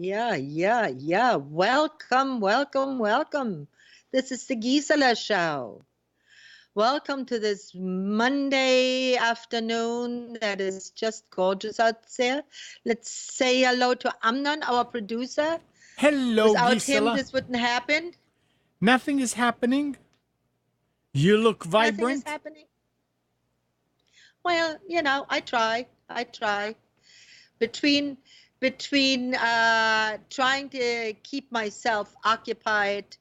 Yeah. Welcome. This is the Gisela show. Welcome to this Monday afternoon that is just gorgeous out there. Let's say hello to Amnon, our producer. Hello, Without him, Gisela. this wouldn't happen. Nothing is happening. You look vibrant. Nothing is happening. Well, I try. Between trying to keep myself occupied,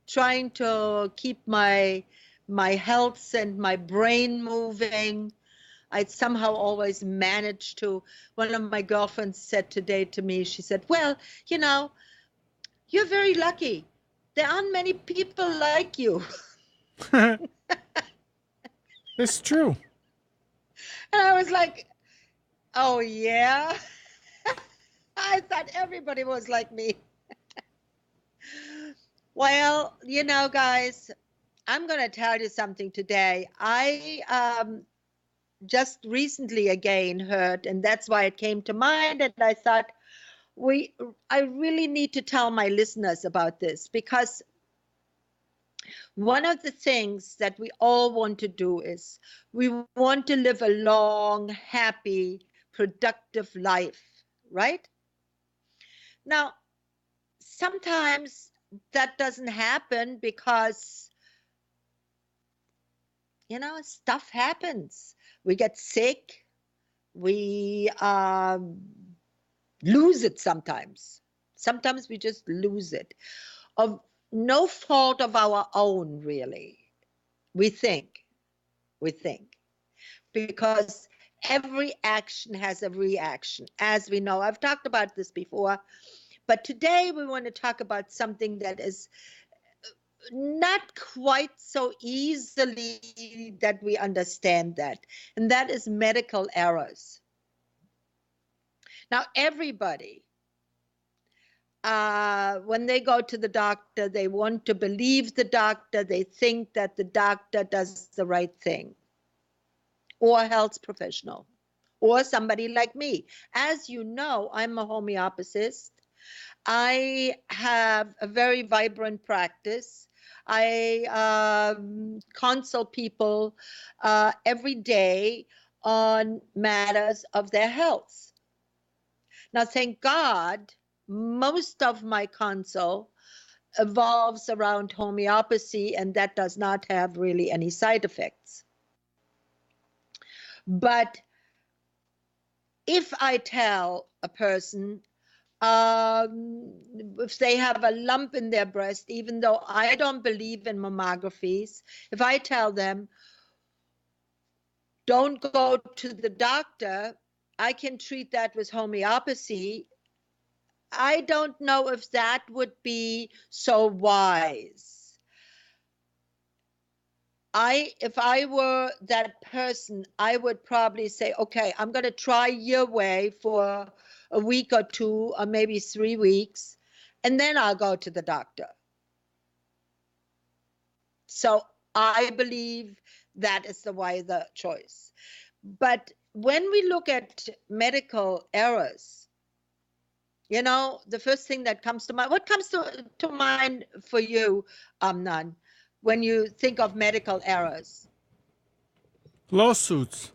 trying to keep my health and my brain moving, I somehow always manage to. One of my girlfriends said today to me, she said, well, you're very lucky. There aren't many people like you. It's true. And I was like, oh yeah. I thought everybody was like me. Well, guys, I'm going to tell you something today. I just recently again heard, and that's why it came to mind, and I thought I really need to tell my listeners about this, because one of the things that we all want to do is we want to live a long, happy, productive life, right? Now, sometimes that doesn't happen because, stuff happens. We get sick. We lose it sometimes. Sometimes we just lose it. Of no fault of our own, really. We think. Because every action has a reaction, as we know. I've talked about this before, but today we want to talk about something that is not quite so easily that we understand that, and that is medical errors. Now, everybody, when they go to the doctor, they want to believe the doctor. They think that the doctor does the right thing, or a health professional, or somebody like me. As you know, I'm a homeopathist. I have a very vibrant practice. I consult people every day on matters of their health. Now, thank God, most of my consult evolves around homeopathy, and that does not have really any side effects. But if I tell a person, if they have a lump in their breast, even though I don't believe in mammographies, if I tell them, don't go to the doctor, I can treat that with homeopathy, I don't know if that would be so wise. If I were that person, I would probably say, okay, I'm going to try your way for a week or 2 or maybe 3 weeks, and then I'll go to the doctor. So I believe that is the wiser choice. But when we look at medical errors, the first thing that comes to mind, what comes to mind for you, Amnon, when you think of medical errors? Lawsuits.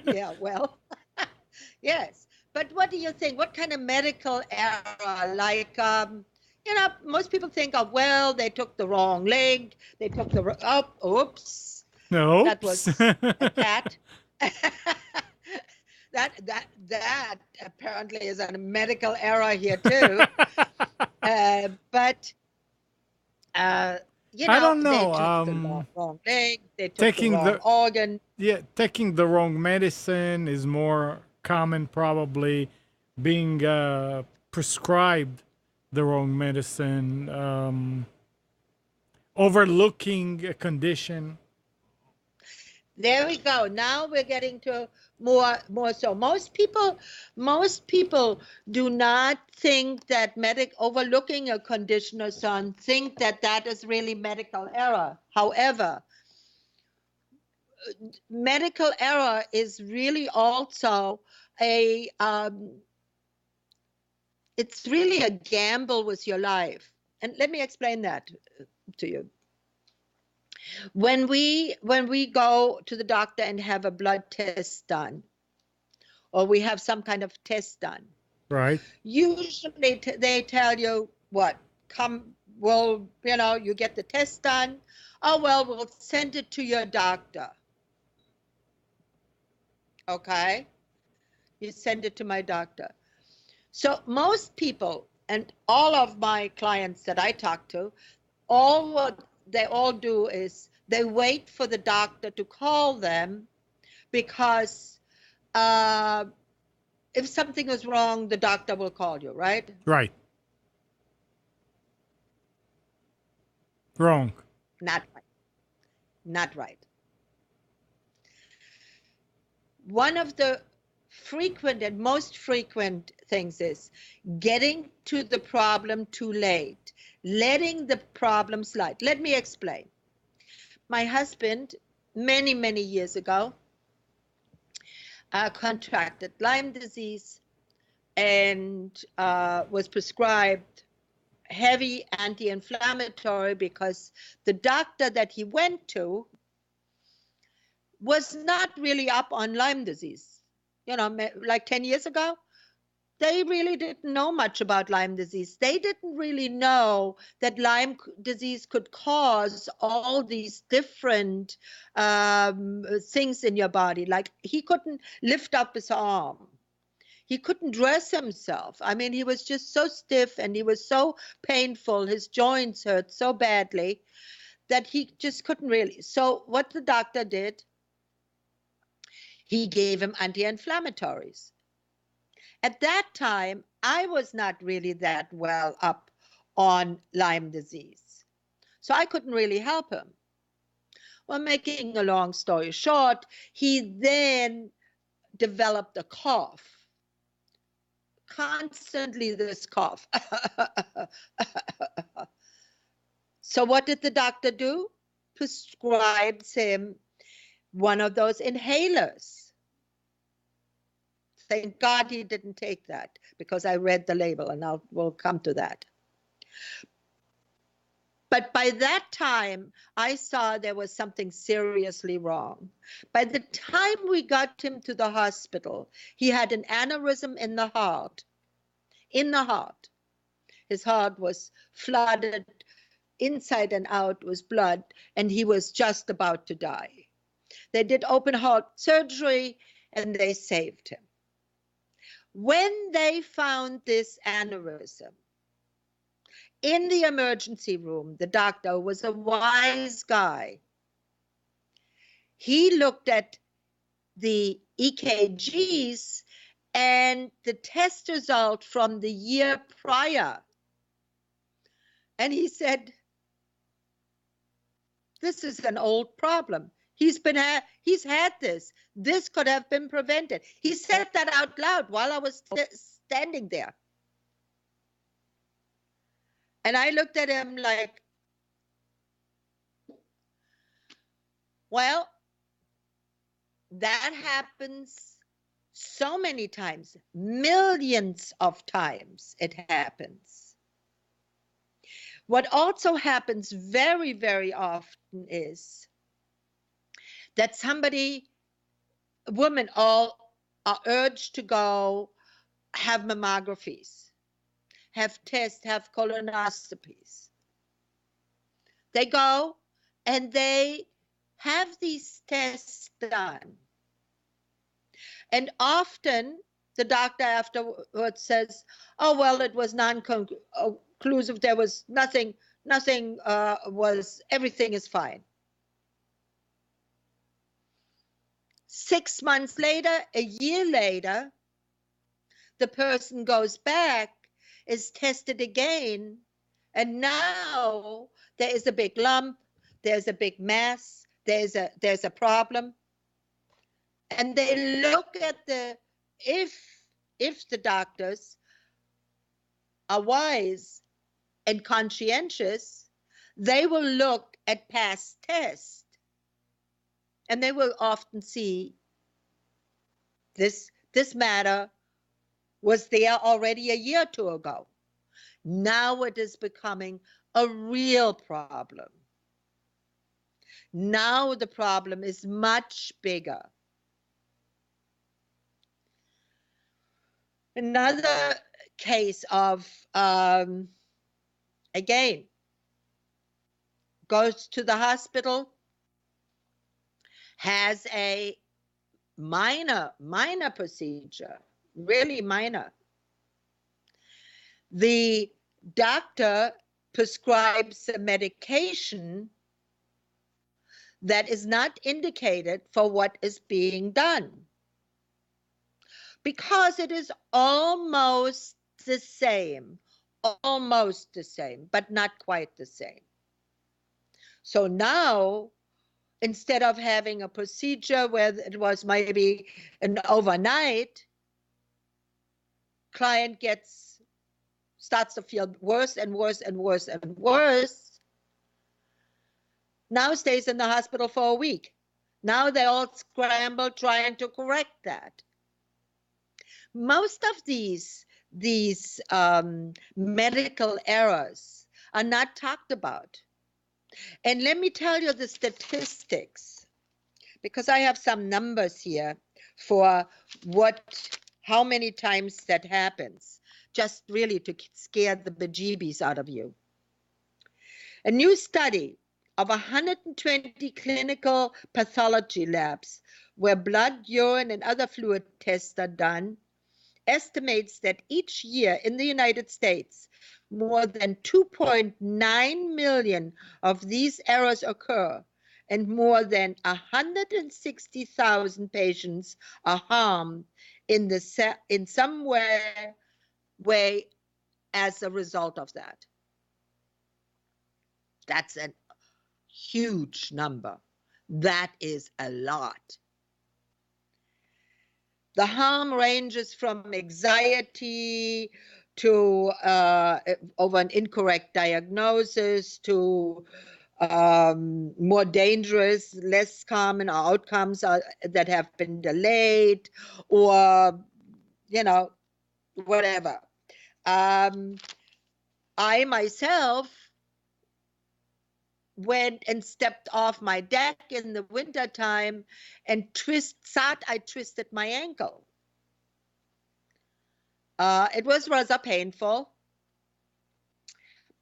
Yeah, well, yes. But what do you think? What kind of medical error? Like, most people think of, well, they took the wrong leg. They took the, oops. No. That was a cat. That apparently is a medical error here too. But I don't know. They took the wrong leg. They took the wrong organ. Yeah, taking the wrong medicine is more common, probably. Being prescribed the wrong medicine, overlooking a condition. There we go. Now we're getting to more so. Most people do not think that overlooking a condition or so, think that is really medical error. However, medical error is really also a it's really a gamble with your life. And let me explain that to you. When we go to the doctor and have a blood test done, or we have some kind of test done, Right. usually they tell you what, well, you get the test done. Oh, well, we'll send it to your doctor. Okay? You send it to my doctor. So most people and all of my clients that I talk to, what they all do is they wait for the doctor to call them, because if something is wrong, the doctor will call you, right? Right. Wrong. Not right. Not right. One of the frequent and most frequent things is getting to the problem too late, letting the problem slide. Let me explain. My husband, many, many years ago, contracted Lyme disease and was prescribed heavy anti-inflammatory because the doctor that he went to was not really up on Lyme disease. Like 10 years ago, they really didn't know much about Lyme disease. They didn't really know that Lyme disease could cause all these different things in your body. Like, he couldn't lift up his arm. He couldn't dress himself. I mean, he was just so stiff and he was so painful. His joints hurt so badly that he just couldn't really. So what the doctor did, he gave him anti-inflammatories. At that time, I was not really that well up on Lyme disease, so I couldn't really help him. Well, making a long story short, he then developed a cough. Constantly this cough. So what did the doctor do? Prescribes him one of those inhalers. Thank God he didn't take that, because I read the label, and we'll come to that. But by that time, I saw there was something seriously wrong. By the time we got him to the hospital, he had an aneurysm in the heart. In the heart. His heart was flooded inside and out with blood, and he was just about to die. They did open heart surgery, and they saved him. When they found this aneurysm in the emergency room, the doctor was a wise guy. He looked at the EKGs and the test result from the year prior. And he said, this is an old problem. He's had this. This could have been prevented. He said that out loud while I was standing there. And I looked at him like, well, that happens so many times, millions of times it happens. What also happens very, very often is that women all are urged to go have mammographies, have tests, have colonoscopies. They go and they have these tests done. And often the doctor afterwards says, oh, well, it was non-conclusive. There was nothing everything is fine. 6 months later, a year later, the person goes back, is tested again, and now there is a big lump, there's a big mass, there's a problem. And they look at if the doctors are wise and conscientious, they will look at past tests. And they will often see this matter was there already a year or two ago. Now it is becoming a real problem. Now the problem is much bigger. Another case of, again, goes to the hospital, has a minor procedure, really minor. The doctor prescribes a medication that is not indicated for what is being done, because it is almost the same, but not quite the same. So now, instead of having a procedure where it was maybe an overnight, client starts to feel worse and worse and worse and worse. Now stays in the hospital for a week. Now they all scramble trying to correct that. Most of these medical errors are not talked about. And let me tell you the statistics, because I have some numbers here for how many times that happens, just really to scare the bejeebies out of you. A new study of 120 clinical pathology labs where blood, urine, and other fluid tests are done estimates that each year in the United States, more than 2.9 million of these errors occur, and more than 160,000 patients are harmed in some way as a result of that. That's a huge number. That is a lot. The harm ranges from anxiety to over an incorrect diagnosis to more dangerous, less common outcomes that have been delayed, or, whatever. I myself went and stepped off my deck in the wintertime and thought I twisted my ankle. It was rather painful,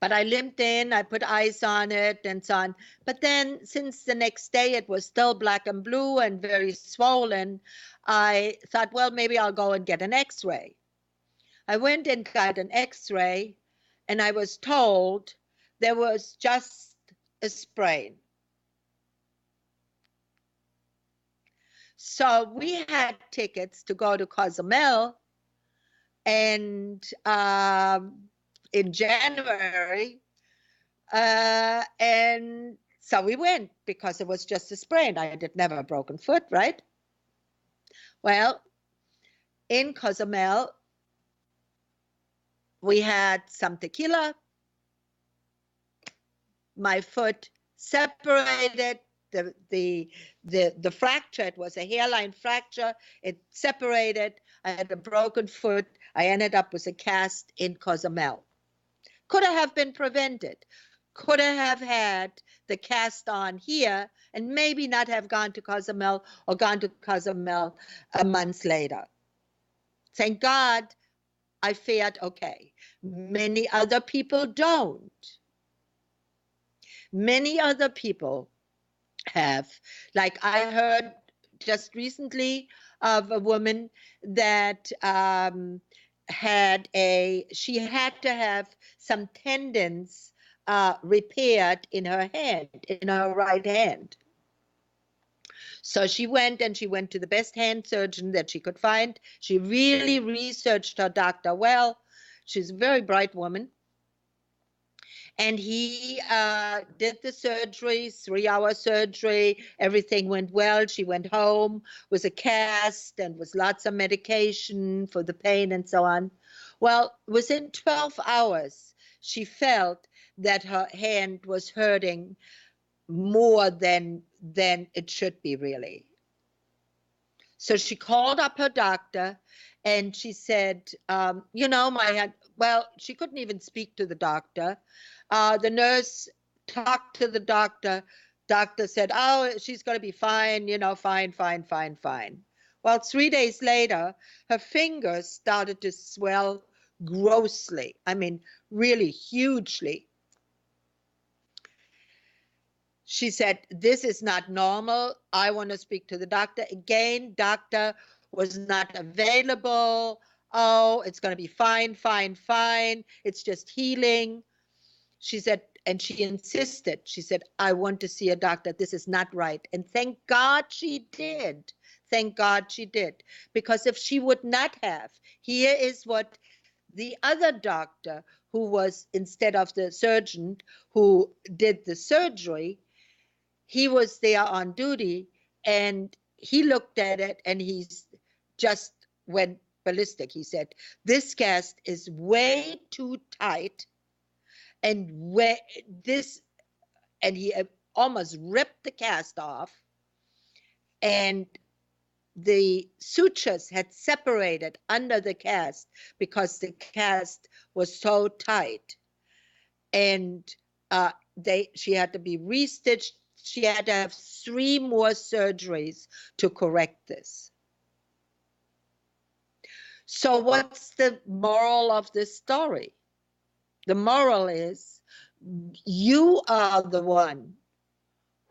but I limped in, I put ice on it and so on. But then since the next day it was still black and blue and very swollen, I thought, well, maybe I'll go and get an x-ray. I went and got an x-ray, and I was told there was just a sprain. So we had tickets to go to Cozumel, and in January, and so we went because it was just a sprain. I had never a broken foot, right? Well, in Cozumel, we had some tequila. My foot separated, the fracture, it was a hairline fracture, it separated. I had a broken foot. I ended up with a cast in Cozumel. Could have been prevented. Could have had the cast on here and maybe not have gone to Cozumel, or gone to Cozumel a month later. Thank God I fared okay. Many other people don't. Many other people have. Like I heard just recently of a woman that she had to have some tendons repaired in her hand, in her right hand. So she went to the best hand surgeon that she could find. She really researched her doctor well. She's a very bright woman. And he did the surgery, 3-hour surgery. Everything went well. She went home with a cast and with lots of medication for the pain and so on. Well, within 12 hours, she felt that her hand was hurting more than it should be, really. So she called up her doctor and she said, you know, my hand, well, she couldn't even speak to the doctor. The nurse talked to the doctor. Doctor said, oh, she's going to be fine, you know, fine, fine, fine, fine. Well, 3 days later, her fingers started to swell grossly. I mean, really hugely. She said, this is not normal. I want to speak to the doctor. Again, doctor was not available. Oh, it's going to be fine, fine, fine. It's just healing. She said, and she insisted. She said, I want to see a doctor. This is not right. And thank God she did. Thank God she did. Because if she would not have, here is what the other doctor who was, instead of the surgeon who did the surgery, he was there on duty and he looked at it and he's just went ballistic. He said, this cast is way too tight and he almost ripped the cast off, and the sutures had separated under the cast because the cast was so tight, and she had to be restitched. She had to have 3 more surgeries to correct this. So what's the moral of this story? The moral is you are the one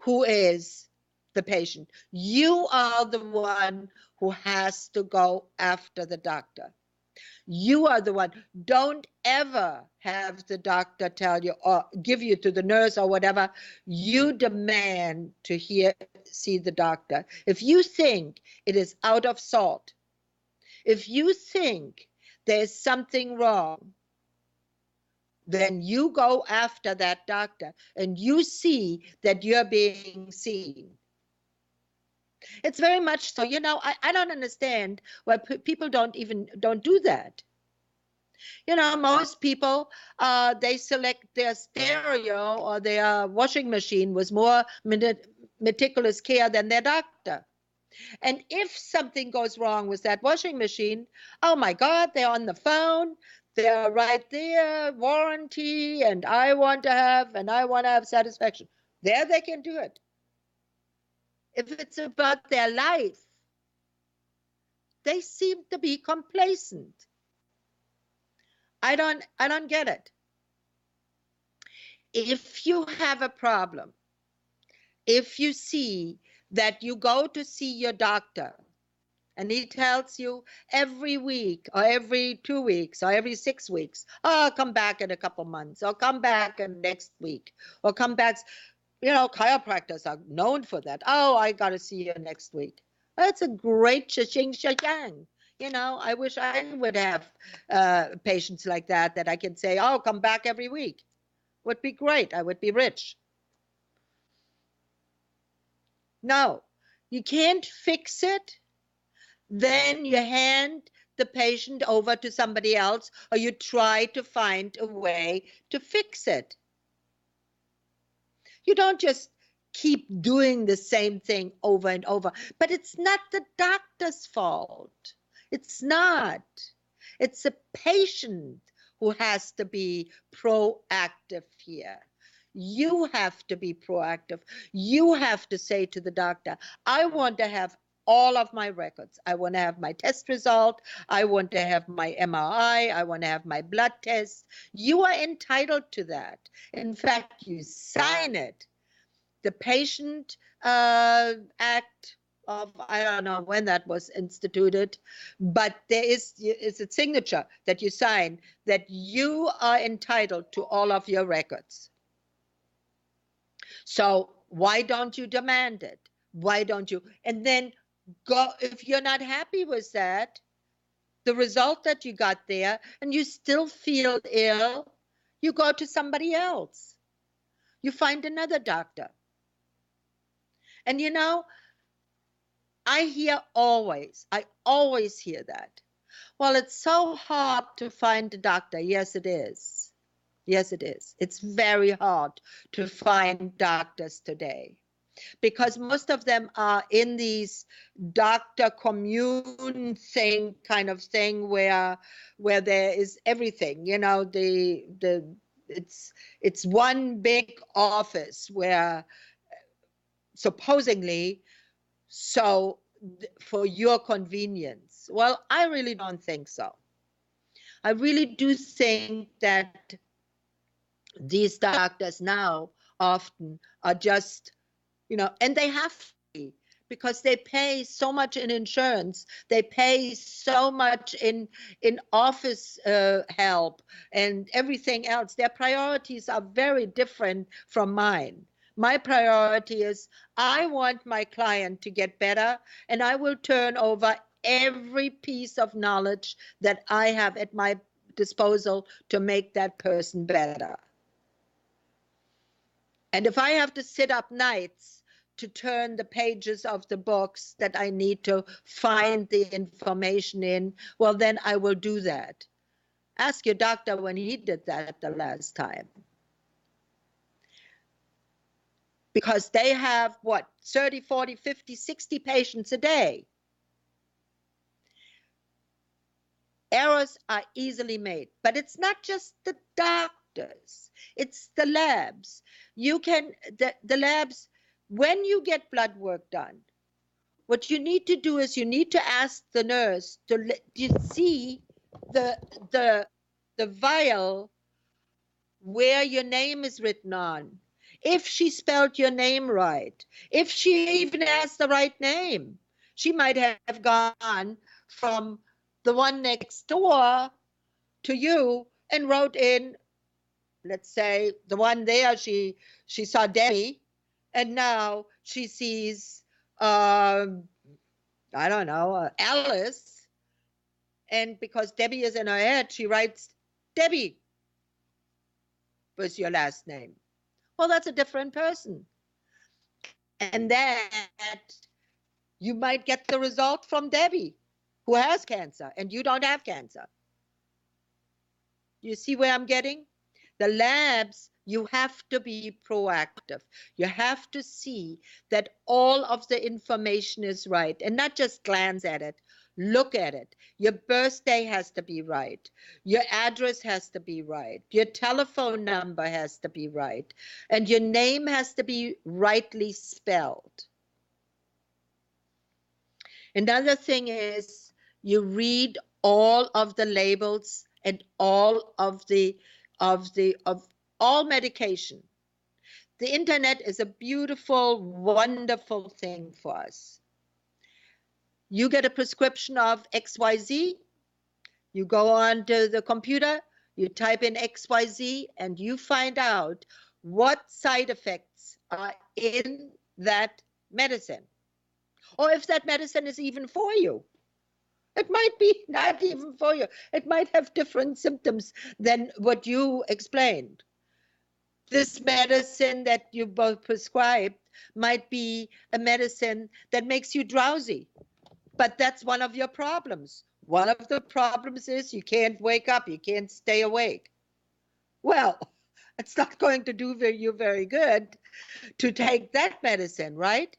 who is the patient. You are the one who has to go after the doctor. You are the one. Don't ever have the doctor tell you or give you to the nurse or whatever. You demand to see the doctor. If you think it is out of sort, if you think there's something wrong, then you go after that doctor and you see that you're being seen. It's very much so. You know, I don't understand why people don't do that. You know, most people, they select their stereo or their washing machine with more meticulous care than their doctor. And if something goes wrong with that washing machine, oh my God, they're on the phone. They're right there, warranty, and I want to have satisfaction. There they can do it. If it's about their life, they seem to be complacent. I don't get it. If you have a problem, if you see that you go to see your doctor and he tells you every week or every 2 weeks or every 6 weeks, oh, I'll come back in a couple months, or come back in next week, or come back. You know, chiropractors are known for that. Oh, I got to see you next week. That's a great cha-ching, cha-chang. You know, I wish I would have patients like that I can say, oh, come back every week. Would be great. I would be rich. No, you can't fix it. Then you hand the patient over to somebody else, or you try to find a way to fix it. You don't just keep doing the same thing over and over. But it's not the doctor's fault. It's not. It's the patient who has to be proactive here. You have to be proactive. You have to say to the doctor, I want to have all of my records. I want to have my test result. I want to have my MRI. I want to have my blood test. You are entitled to that. In fact, you sign it. The Patient Act of, I don't know when that was instituted, but there is a signature that you sign that you are entitled to all of your records. So why don't you demand it? Why don't you? And then go, if you're not happy with that, the result that you got there, and you still feel ill, you go to somebody else. You find another doctor. And you know, I always hear that. Well, it's so hard to find a doctor. Yes, it is. Yes, it is. It's very hard to find doctors today. because most of them are in these doctor commune thing, kind of thing, where there is everything, you know, it's one big office where supposedly, so for your convenience. Well, I really don't think so. I really do think that these doctors now often are just, you know, and they have to be, because they pay so much in insurance, they pay so much in office help and everything else. Their priorities are very different from mine. My priority is I want my client to get better, and I will turn over every piece of knowledge that I have at my disposal to make that person better. And if I have to sit up nights to turn the pages of the books that I need to find the information in, well, then I will do that. Ask your doctor when he did that the last time. Because they have, what, 30, 40, 50, 60 patients a day. Errors are easily made, but it's not just the doctors, it's the labs. You can, the labs, when you get blood work done, what you need to do is you need to ask the nurse to see the vial where your name is written on, if she spelled your name right, if she even has the right name. She might have gone from the one next door to you and wrote in, let's say, the one there, she saw Debbie, and now she sees, I don't know, Alice, and because Debbie is in her head, she writes Debbie was your last name. Well, that's a different person. And that you might get the result from Debbie, who has cancer, and you don't have cancer. You see where I'm getting? The labs, you have to be proactive. You have to see that all of the information is right, and not just glance at it. Look at it. Your birthday has to be right. Your address has to be right. Your telephone number has to be right. And your name has to be rightly spelled. Another thing is you read all of the labels and all of all medication. The internet is a beautiful, wonderful thing for us. You get a prescription of XYZ, you go on to the computer, you type in XYZ, and you find out what side effects are in that medicine. Or if that medicine is even for you. It might be not even for you. It might have different symptoms than what you explained. This medicine that you both prescribed might be a medicine that makes you drowsy. But that's one of your problems. One of the problems is you can't wake up, you can't stay awake. Well, it's not going to do you very good to take that medicine, right?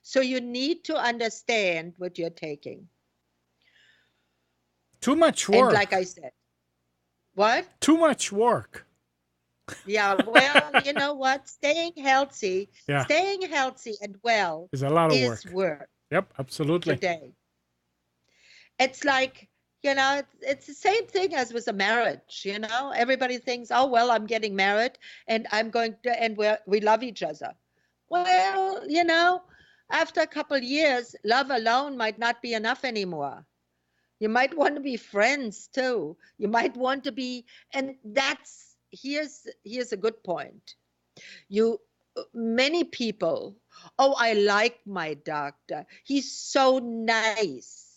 So you need to understand what you're taking. Too much work. And like I said, what? Too much work. Yeah, well, you know what? Staying healthy and well is a lot of work. Yep, absolutely. Today. It's like, you know, it's the same thing as with a marriage, you know? Everybody thinks, oh, well, I'm getting married and I'm going to, and we love each other. Well, you know, after a couple of years, love alone might not be enough anymore. You might want to be friends too. You might want to be, and that's, here's a good point. Many people, oh, I like my doctor. He's so nice.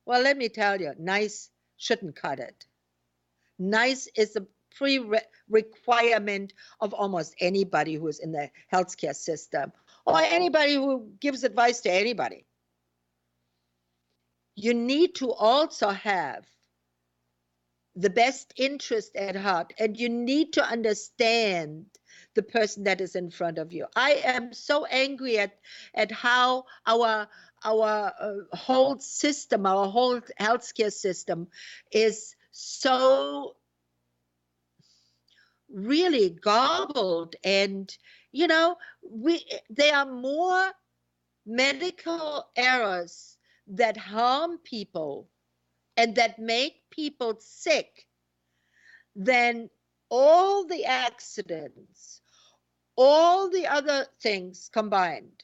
Well, let me tell you, nice shouldn't cut it. Nice is a pre-requirement of almost anybody who is in the healthcare system or anybody who gives advice to anybody. You need to also have the best interest at heart, and you need to understand the person that is in front of you. I am so angry at how our whole system, our whole healthcare system is so really garbled. And there are more medical errors that harm people and that make people sick than all the accidents, all the other things combined.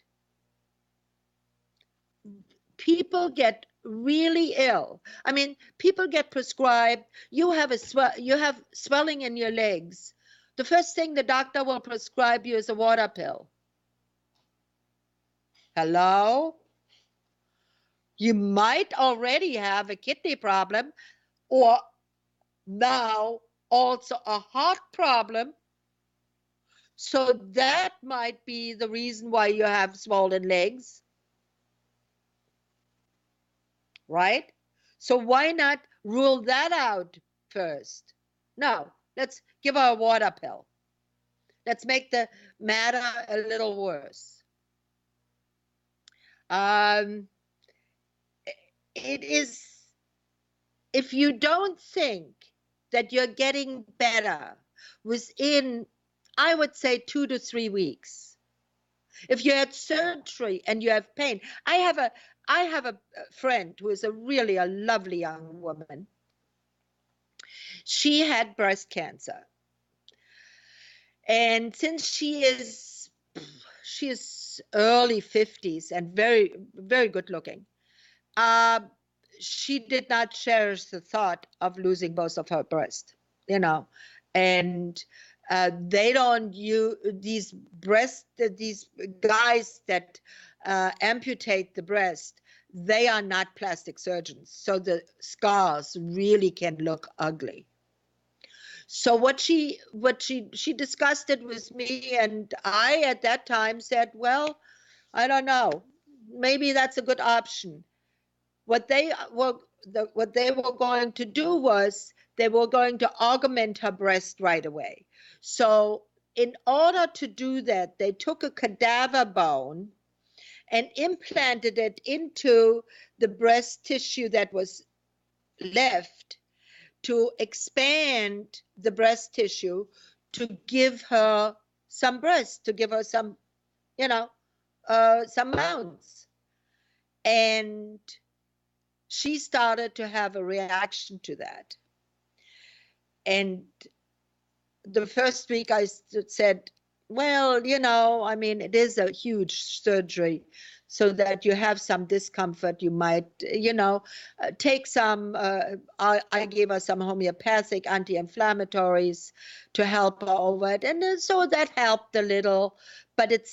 People get really ill. I mean, people get prescribed, you have swelling in your legs. The first thing the doctor will prescribe you is a water pill. Hello? You might already have a kidney problem, or now also a heart problem. So that might be the reason why you have swollen legs. Right? So why not rule that out first? No, let's give her a water pill. Let's make the matter a little worse. It is, if you don't think that you're getting better within, I would say, 2 to 3 weeks. If you had surgery and you have pain, I have a friend who is really a lovely young woman. She had breast cancer. And since she is early 50s and very, very good looking, she did not cherish the thought of losing both of her breasts, and they don't use these guys that amputate the breast. They are not plastic surgeons, so the scars really can look ugly. So what she discussed it with me, and I at that time said, well, I don't know, maybe that's a good option. What they were going to do was they were going to augment her breast right away. So in order to do that, they took a cadaver bone and implanted it into the breast tissue that was left to expand the breast tissue to give her some breast, to give her some, some mounts. And she started to have a reaction to that. And the first week I said, well, I mean, it is a huge surgery, so that you have some discomfort. You might, take some, I gave her some homeopathic anti-inflammatories to help her over it. And so that helped a little, but it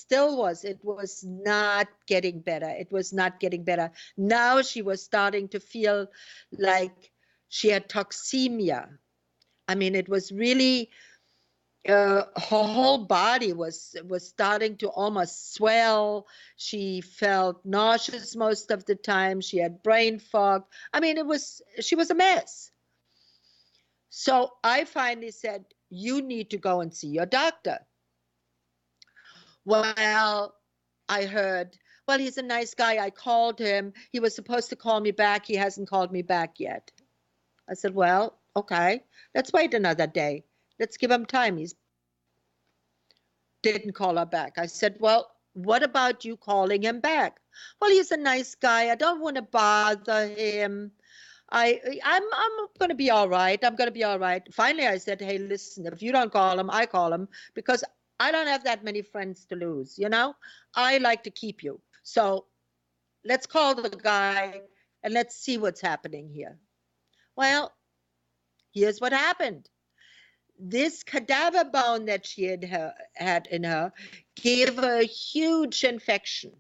was not getting better. It was not getting better. Now she was starting to feel like she had toxemia. I mean, it was really, her whole body was starting to almost swell. She felt nauseous most of the time. She had brain fog. I mean, she was a mess. So I finally said, you need to go and see your doctor. Well, I heard, well, he's a nice guy. I called him. He was supposed to call me back. He hasn't called me back yet. I said, well, okay, let's wait another day. Let's give him time. He didn't call her back. I said, well, what about you calling him back? Well, he's a nice guy. I don't want to bother him. I'm going to be all right. I'm going to be all right. Finally, I said, hey, listen, if you don't call him, I call him, because I don't have that many friends to lose, I like to keep you. So let's call the guy and let's see what's happening here. Well, here's what happened. This cadaver bone that she had in her gave her a huge infection,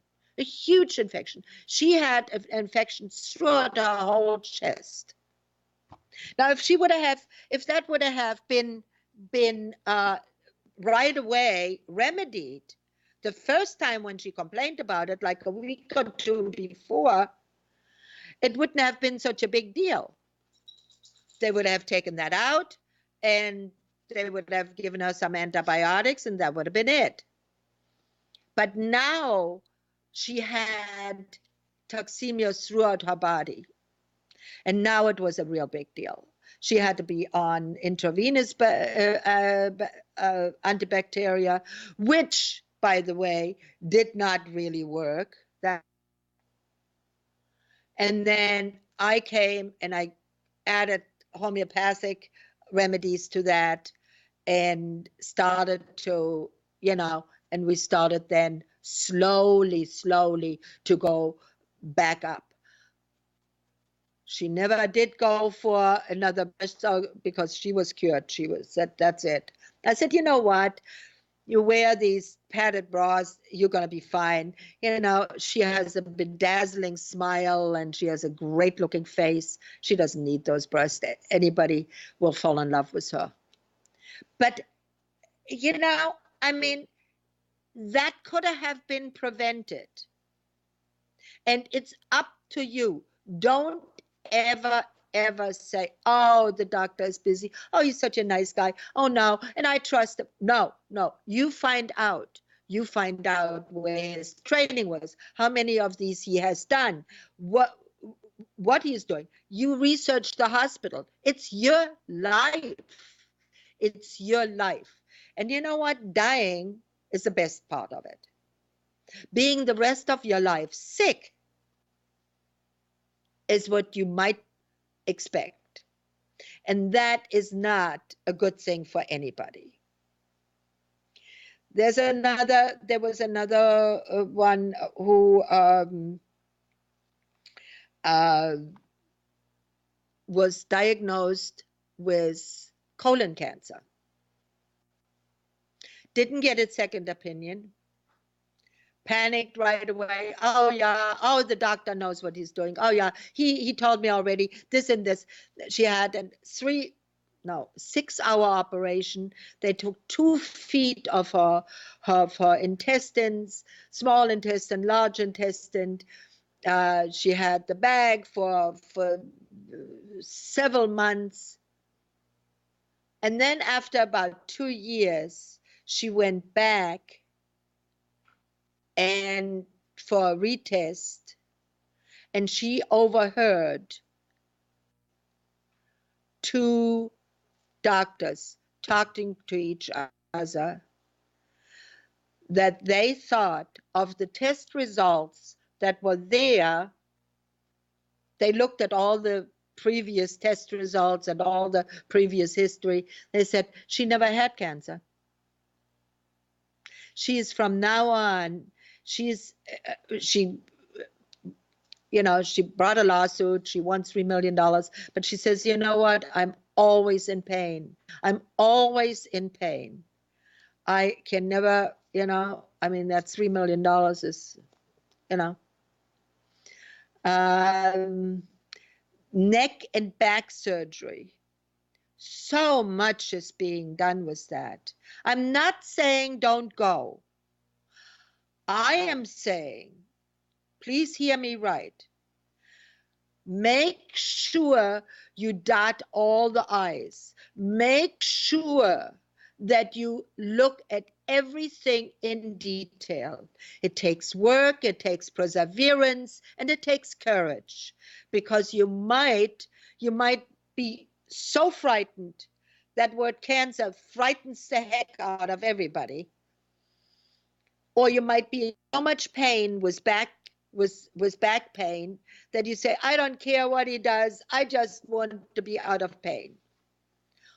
She had an infection throughout her whole chest. Now, if that would have been right away remedied the first time when she complained about it, like a week or two before, it wouldn't have been such a big deal. They would have taken that out, and they would have given her some antibiotics and that would have been it. But now she had toxemia throughout her body. And now it was a real big deal. She had to be on intravenous antibacteria, which, by the way, did not really work. And then I came and I added homeopathic remedies to that and started to, and we started then slowly to go back up. She never did go for another breast because she was cured. She said, that's it. I said, you know what? You wear these padded bras, you're going to be fine. She has a bedazzling smile and she has a great looking face. She doesn't need those breasts. Anybody will fall in love with her. But, that could have been prevented. And it's up to you. Don't ever say, oh, the doctor is busy. Oh, he's such a nice guy. Oh, no. And I trust him. No. You find out. You find out where his training was, how many of these he has done, what he's doing. You research the hospital. It's your life. It's your life. And you know what? Dying is the best part of it. Being the rest of your life sick is what you might expect. And that is not a good thing for anybody. There was another one who was diagnosed with colon cancer. Didn't get a second opinion. Panicked right away. Oh, yeah. Oh, the doctor knows what he's doing. Oh, yeah. He told me already this and this. She had a 6-hour operation. They took 2 feet of her intestines, small intestine, large intestine. She had the bag for several months. And then after about 2 years, she went back and for a retest, and she overheard 2 doctors talking to each other that they thought of the test results that were there. They looked at all the previous test results and all the previous history. They said she never had cancer. She is from now on. She brought a lawsuit. She wants $3 million, but she says, you know what? I'm always in pain. I'm always in pain. I can never, that $3 million is, neck and back surgery. So much is being done with that. I'm not saying don't go. I am saying, please hear me right. Make sure you dot all the I's. Make sure that you look at everything in detail. It takes work, it takes perseverance, and it takes courage, because you might be so frightened. That word cancer frightens the heck out of everybody. Or you might be in so much pain with back pain that you say, I don't care what he does, I just want to be out of pain.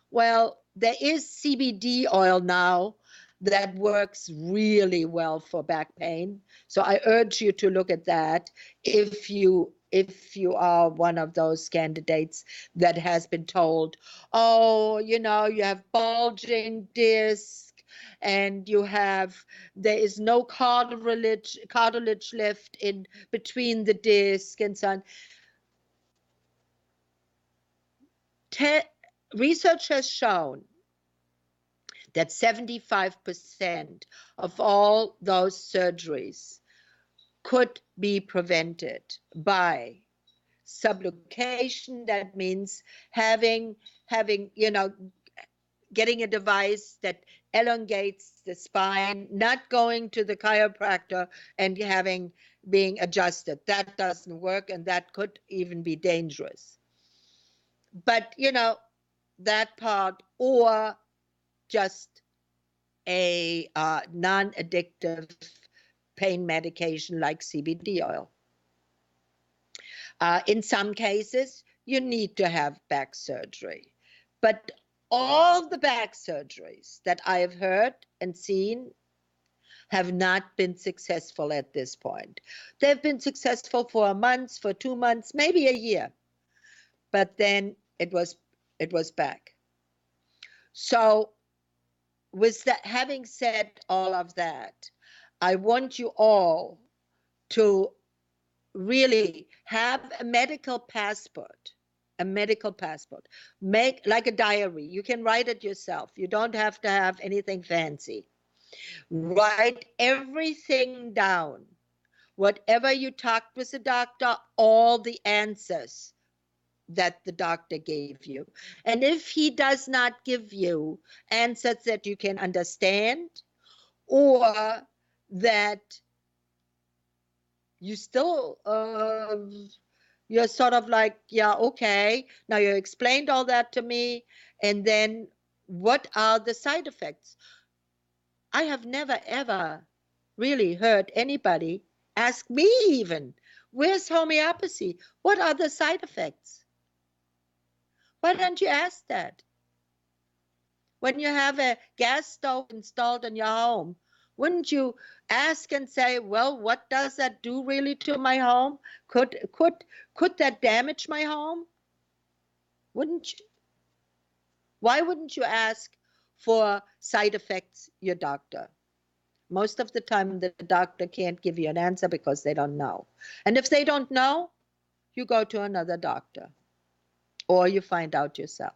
Well, there is CBD oil now that works really well for back pain. So I urge you to look at that if you are one of those candidates that has been told, oh, you have bulging disc and there is no cartilage left in between the disc and so on. Research has shown that 75% of all those surgeries could be prevented by subluxation. That means having getting a device that elongates the spine, not going to the chiropractor and being adjusted. That doesn't work, and that could even be dangerous. But, that part, or just a non-addictive pain medication like CBD oil. In some cases, you need to have back surgery. But all the back surgeries that I have heard and seen have not been successful at this point. They've been successful for a month, for 2 months, maybe a year. But then it was back. So with that, having said all of that, I want you all to really have a medical passport. Make like a diary. You can write it yourself. You don't have to have anything fancy. Write everything down. Whatever you talked with the doctor, all the answers that the doctor gave you. And if he does not give you answers that you can understand, or that you still, you're sort of like, yeah, okay, now you explained all that to me, and then what are the side effects? I have never, ever really heard anybody ask me even, where's homeopathy? What are the side effects? Why don't you ask that? When you have a gas stove installed in your home, wouldn't you ask and say, well, what does that do really to my home? Could that damage my home? Wouldn't you? Why wouldn't you ask for side effects, your doctor? Most of the time, the doctor can't give you an answer because they don't know. And if they don't know, you go to another doctor, or you find out yourself.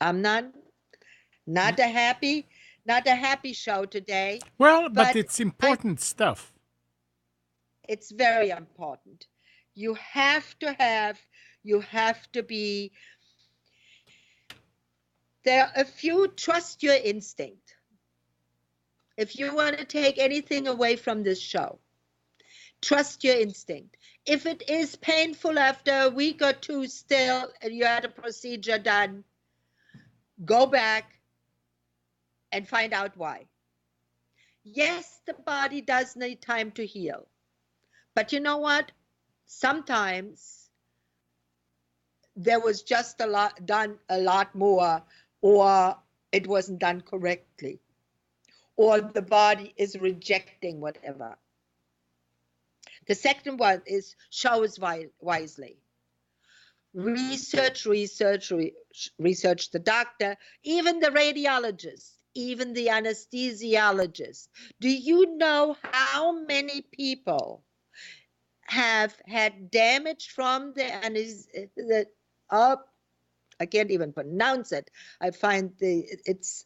I'm not a happy show today. Well, but it's important stuff. It's very important. You have to be, there are a few, trust your instinct. If you want to take anything away from this show, trust your instinct. If it is painful after a week or two still, and you had a procedure done, go back and find out why. Yes, the body does need time to heal. But you know what? Sometimes there was just done a lot more, or it wasn't done correctly, or the body is rejecting whatever. The second one is choose wisely. Research the doctor, even the radiologist, even the anesthesiologist. Do you know how many people have had damage from the I can't even pronounce it. I find it's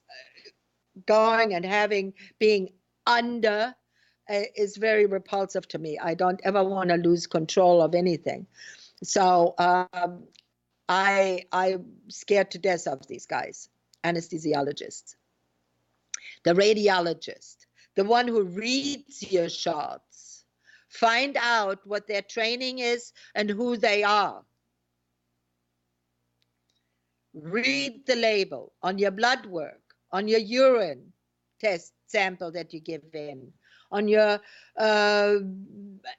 going and being under is very repulsive to me. I don't ever want to lose control of anything. So I'm scared to death of these guys, anesthesiologists, the radiologist, the one who reads your charts. Find out what their training is and who they are. Read the label on your blood work, on your urine test sample that you give in, on your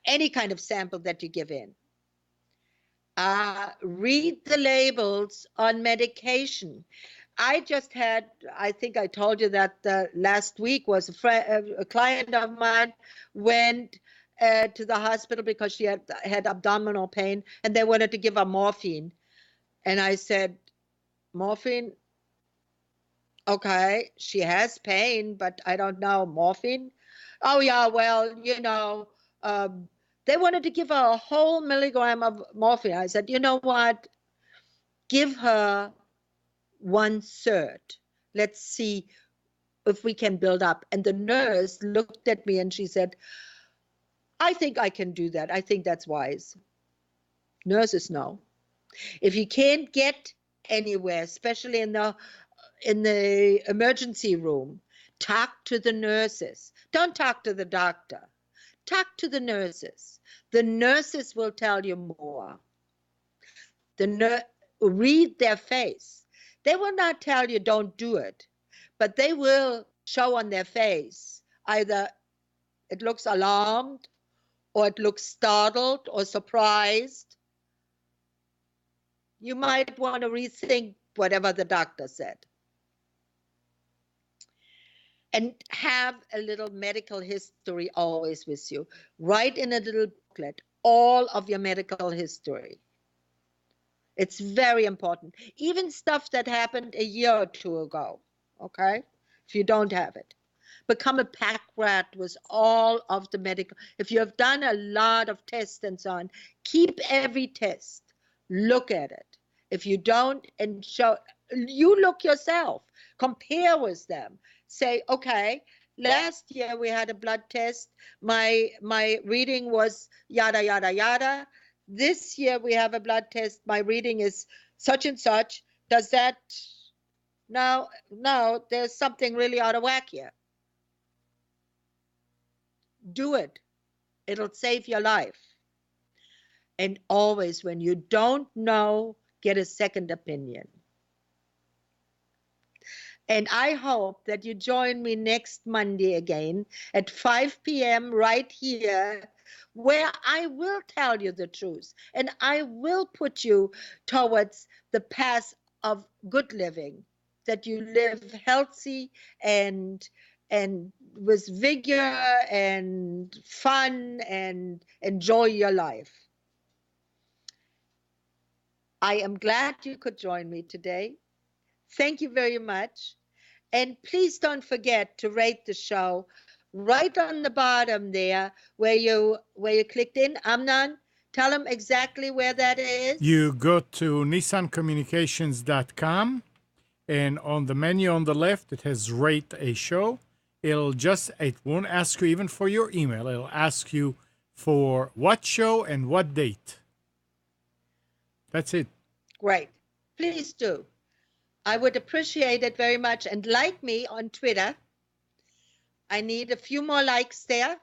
any kind of sample that you give in. Read the labels on medication. I think I told you that last week was a client of mine went to the hospital because she had abdominal pain, and they wanted to give her morphine. And I said, morphine? Okay, she has pain, but I don't know, morphine? Oh yeah, well, they wanted to give her a whole milligram of morphine. I said, you know what? Give her 1/3. Let's see if we can build up. And the nurse looked at me and she said, I think I can do that. I think that's wise. Nurses know. If you can't get anywhere, especially in the emergency room, talk to the nurses. Don't talk to the doctor. Talk to the nurses. The nurses will tell you more. Read their face. They will not tell you don't do it, but they will show on their face either it looks alarmed or it looks startled or surprised. You might want to rethink whatever the doctor said. And have a little medical history always with you. Write in a little booklet all of your medical history. It's very important. Even stuff that happened a year or two ago, okay? If you don't have it. Become a pack rat with all of the medical. If you have done a lot of tests and so on, keep every test. Look at it. If you don't, and you look yourself. Compare with them. Say, okay, last year we had a blood test. My reading was yada, yada, yada. This year we have a blood test. My reading is such and such. Does that, no, there's something really out of whack here. Do it. It'll save your life. And always, when you don't know, get a second opinion. And I hope that you join me next Monday again at 5 p.m. right here, where I will tell you the truth and I will put you towards the path of good living, that you live healthy and with vigor and fun and enjoy your life. I am glad you could join me today. Thank you very much. And please don't forget to rate the show right on the bottom there where you clicked in. Amnon, tell them exactly where that is. You go to nissancommunications.com, and on the menu on the left, it has rate a show. It won't ask you even for your email. It'll ask you for what show and what date. That's it. Great. Please do. I would appreciate it very much. And like me on Twitter. I need a few more likes there.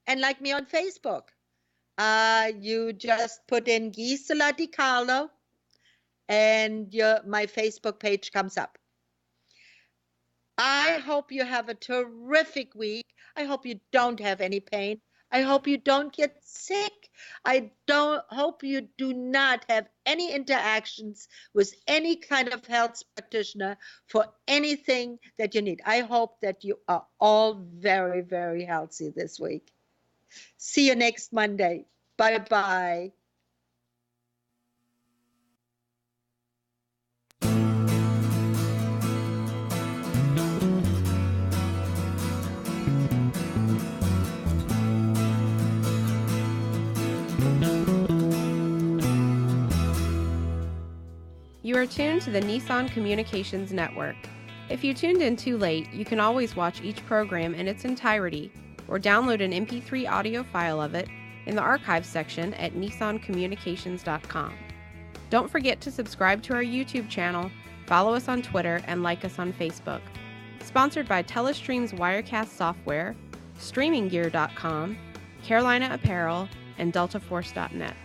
And like me on Facebook. You just put in Gisela Di Carlo and my Facebook page comes up. I hope you have a terrific week. I hope you don't have any pain. I hope you don't get sick. I hope you do not have any interactions with any kind of health practitioner for anything that you need. I hope that you are all very, very healthy this week. See you next Monday. Bye-bye. You are tuned to the Nissan Communications Network. If you tuned in too late, you can always watch each program in its entirety or download an MP3 audio file of it in the archives section at nissancommunications.com. Don't forget to subscribe to our YouTube channel, follow us on Twitter, and like us on Facebook. Sponsored by Telestream's Wirecast software, StreamingGear.com, Carolina Apparel, and DeltaForce.net.